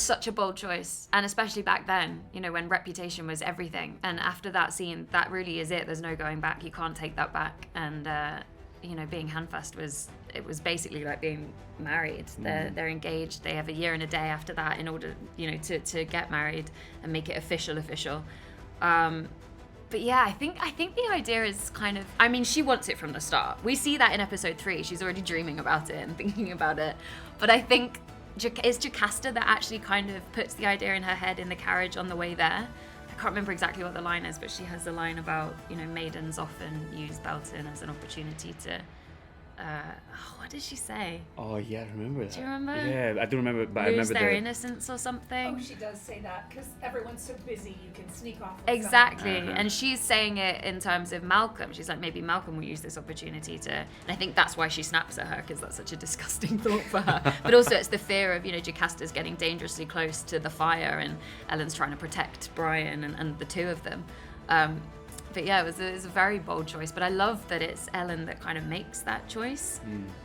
such a bold choice, and especially back then, when reputation was everything. And after that scene, that really is it. There's no going back. You can't take that back. And being handfast was basically like being married. They're engaged. They have a year and a day after that in order to get married and make it official. But yeah, I think the idea is kind of, she wants it from the start. We see that in episode 3. She's already dreaming about it and thinking about it. But I think it's Jocasta that actually kind of puts the idea in her head in the carriage on the way there. I can't remember exactly what the line is, but she has the line about, maidens often use Beltane as an opportunity to, what did she say? Oh yeah, I remember that. Do you remember? Yeah, I don't remember it, but I Lose remember their innocence or something. Oh, she does say that, because everyone's so busy, you can sneak off with Exactly, something. and she's saying it in terms of Malcolm. She's like, maybe Malcolm will use this opportunity to, and I think that's why she snaps at her, because that's such a disgusting thought for her. But also it's the fear of, Jocasta's getting dangerously close to the fire, and Ellen's trying to protect Brian and the two of them. But yeah, it was a very bold choice. But I love that it's Ellen that kind of makes that choice.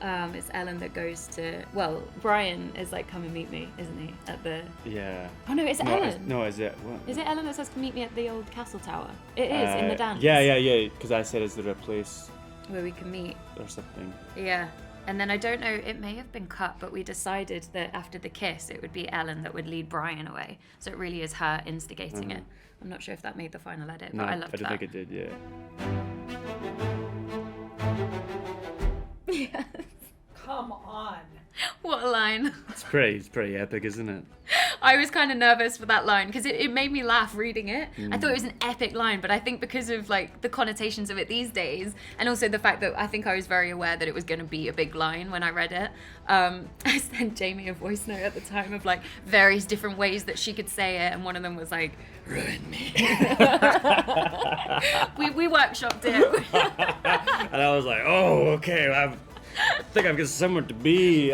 It's Ellen that goes to... Well, Brian is like, come and meet me, isn't he? At the... Yeah. Oh, no, it's Ellen. Is it... What? Is it Ellen that says, come meet me at the old castle tower? It is, in the dance. Yeah. Because I said, is there a place... where we can meet. Or something. Yeah. And then I don't know, it may have been cut, but we decided that after the kiss, it would be Ellen that would lead Brian away. So it really is her instigating it. I'm not sure if that made the final edit, but I loved that. I don't think it did, yeah. Yes. Come on. What a line. It's pretty epic, isn't it? I was kind of nervous for that line because it made me laugh reading it. I thought it was an epic line, but I think because of like the connotations of it these days, and also the fact that I think I was very aware that it was going to be a big line when I read it, I sent Jamie a voice note at the time of like various different ways that she could say it, and one of them was like, ruin me. we workshopped it. And I was like, oh, okay, I think I've got somewhere to be.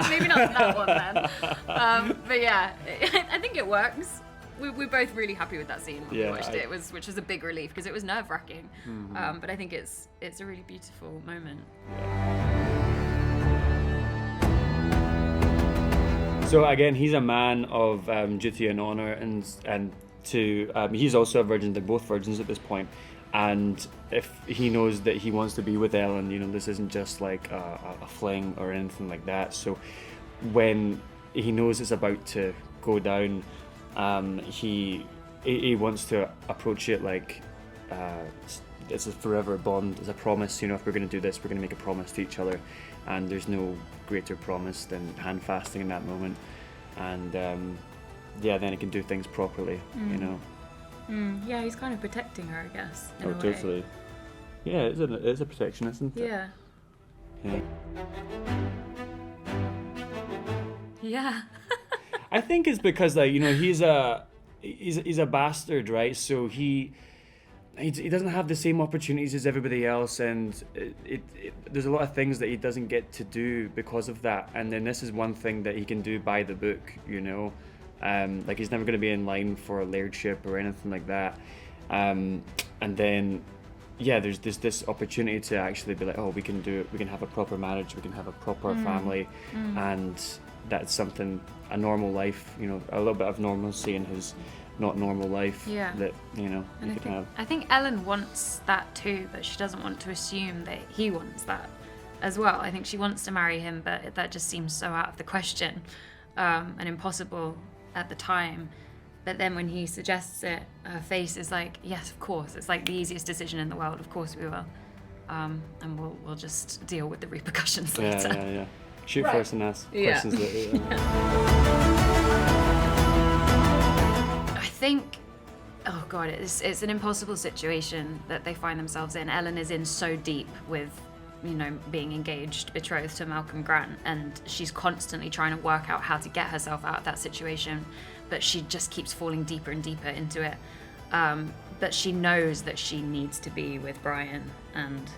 Maybe not that one then. But yeah, I think it works. We're both really happy with that scene when we watched it, which was a big relief because it was nerve-wracking. But I think it's a really beautiful moment. So again, he's a man of duty and honor, and he's also a virgin. They're both virgins at this point. And if he knows that he wants to be with Ellen, this isn't just like a fling or anything like that. So when he knows it's about to go down, he wants to approach it like it's a forever bond, it's a promise. If we're going to do this, we're going to make a promise to each other. And there's no greater promise than hand fasting in that moment. And then he can do things properly, Yeah, he's kind of protecting her, I guess. Oh, totally. Yeah, it's a protection, isn't it? Yeah. Yeah. Yeah. I think it's because he's a bastard, right? So he doesn't have the same opportunities as everybody else, and there's a lot of things that he doesn't get to do because of that. And then this is one thing that he can do by the book, like he's never going to be in line for a lairdship or anything like that. And then, there's this opportunity to actually be like, oh, we can do it. We can have a proper marriage. We can have a proper family, and that's something, a normal life. A little bit of normalcy in his not normal life. Yeah. That you could have. I think Ellen wants that too, but she doesn't want to assume that he wants that as well. I think she wants to marry him, but that just seems so out of the question, and impossible at the time. But then when he suggests it, her face is like, yes, of course. It's like the easiest decision in the world. Of course we will. And we'll just deal with the repercussions later. Yeah. Shoot first and ask questions later. I think, oh God, it's an impossible situation that they find themselves in. Ellen is in so deep with, being engaged, betrothed to Malcolm Grant, and she's constantly trying to work out how to get herself out of that situation, but she just keeps falling deeper and deeper into it. But she knows that she needs to be with Brian, and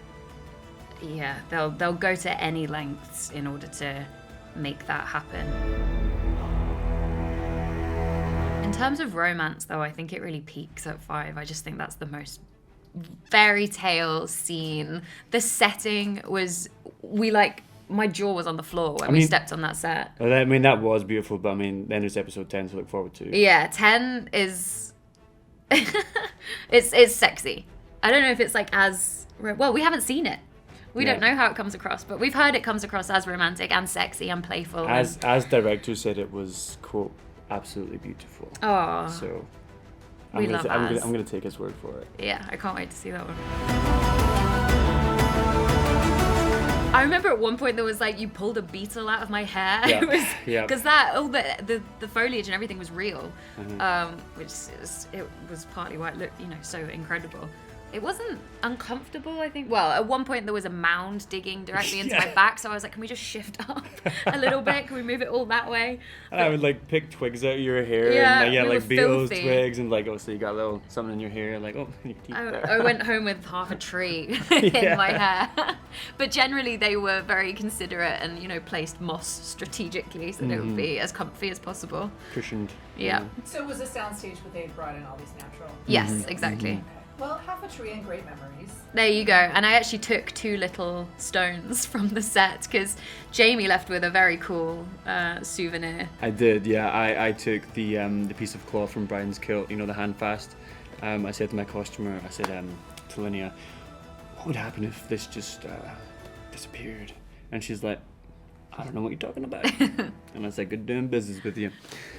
they'll go to any lengths in order to make that happen. In terms of romance, though, I think it really peaks at 5. I just think that's the most fairy tale scene. The setting was, we my jaw was on the floor when I we mean- stepped on that set. Well, I mean, that was beautiful, but I mean, then there's episode 10 to look forward to. Yeah, 10 is it's sexy. I don't know if it's like as well. We haven't seen it. We don't know how it comes across, but we've heard it comes across as romantic and sexy and playful. As director said, it was, quote, absolutely beautiful. Oh, So We love Az. I'm gonna take his word for it. yeah, I can't wait to see that one. I remember at one point there was like you pulled a beetle out of my hair. Yeah, It was yeah. because that all the foliage and everything was real, which it was partly why it looked so incredible. It wasn't uncomfortable, I think. Well, at one point there was a mound digging directly into my back, so I was like, can we just shift up a little bit? Can we move it all that way? And I would like pick twigs out of your hair, Yeah, and we like were beetles, filthy. twigs, and like, oh, so you got a little something in your hair, like, oh, your teeth there. I went home with half a tree in my hair. But generally they were very considerate and, placed moss strategically so that it would be as comfy as possible. Cushioned. Yeah. So it was a soundstage, but they had brought in all these natural. Yes, exactly. Okay. Well, half a tree and great memories. There you go. And I actually took 2 little stones from the set because Jamie left with a very cool souvenir. I did, yeah. I took the piece of cloth from Brian's kilt, the Handfast. I said to my costumer, I said to Linnea, what would happen if this just disappeared? And she's like, I don't know what you're talking about. And I said, good doing business with you.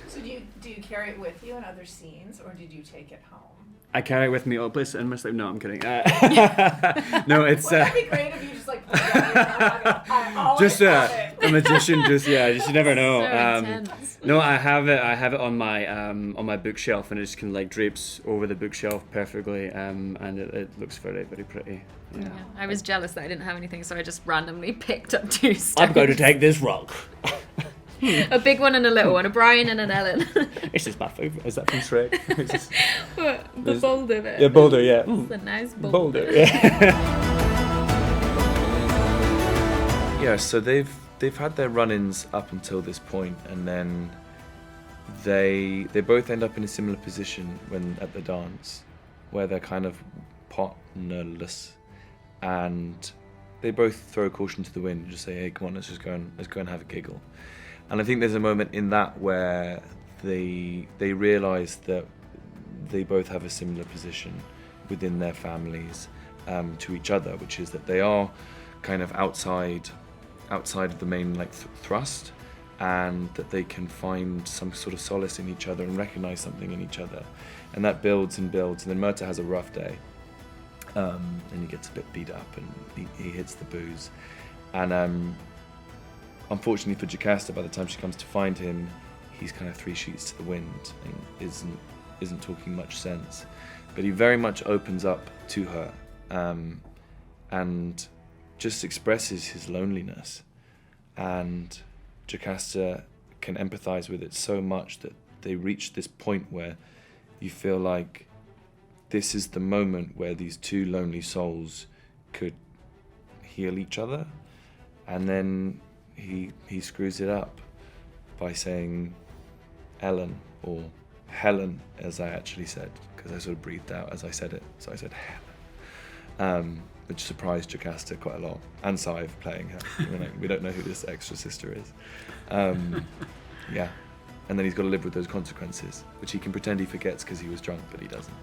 So do you carry it with you in other scenes, or did you take it home? I carry it with me all places in my sleep. No, I'm kidding. No, it's Wouldn't that be great if you just like put it out your I always just have it. a magician. Just you never know. So intense. No, I have it on my bookshelf, and it just kind of like drapes over the bookshelf perfectly, and it looks very, very pretty. Yeah. Yeah. I was jealous that I didn't have anything, so I just randomly picked up 2 stones. I'm going to take this rock. A big one and a little one, a Brian and an Ellen. It's just my favourite. Is that from Shrek? It's just, The boulder bit. yeah, boulder. Yeah. It's a nice boulder. Boulder. Yeah. Yeah, so they've had their run-ins up until this point, and then they both end up in a similar position when at the dance, where they're kind of partnerless, and they both throw caution to the wind and just say, hey, come on, let's go and have a giggle. And I think there's a moment in that where they realise that they both have a similar position within their families to each other, which is that they are kind of outside of the main thrust, and that they can find some sort of solace in each other and recognise something in each other, and that builds and builds. And then Murtagh has a rough day, and he gets a bit beat up, and he hits the booze, and unfortunately for Jocasta, by the time she comes to find him, he's kind of 3 sheets to the wind and isn't talking much sense. But he very much opens up to her, and just expresses his loneliness. And Jocasta can empathise with it so much that they reach this point where you feel like this is the moment where these 2 lonely souls could heal each other. And then he screws it up by saying Ellen, or Helen, as I actually said, because I sort of breathed out as I said it, so I said Helen, which surprised Jocasta quite a lot, and Sive playing her. We don't know who this extra sister is. Yeah, and then he's got to live with those consequences, which he can pretend he forgets because he was drunk, but he doesn't.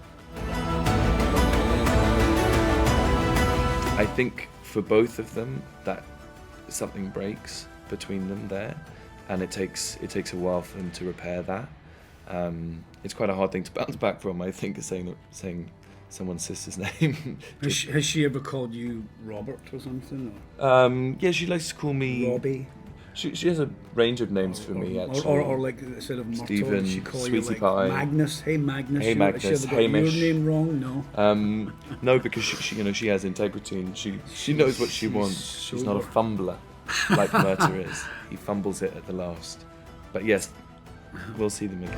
I think for both of them that something breaks between them there, and it takes a while for them to repair that. It's quite a hard thing to bounce back from, I think, saying someone's sister's name. Has she ever called you Robert or something? Or Yeah, she likes to call me Robbie? She has a range of names for me, actually. Or like instead of Murtagh, Stephen, she call Sweetie you like Pie. Magnus. Hey Magnus. Hey Magnus, She ever got Hamish. your name wrong? No. No, because she has integrity, and she knows what she wants. She's not a sober. fumbler like Murtagh is. He fumbles it at the last. But yes, we'll see them again.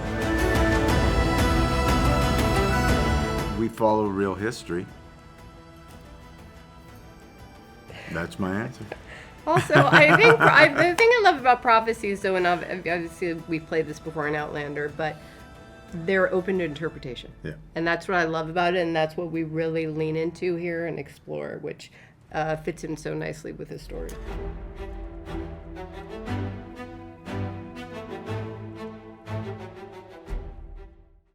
We follow real history. That's my answer. Also, I think the thing I love about prophecies, though, and obviously we've played this before in Outlander, but they're open to interpretation. Yeah. And that's what I love about it, and that's what we really lean into here and explore, which fits in so nicely with his story.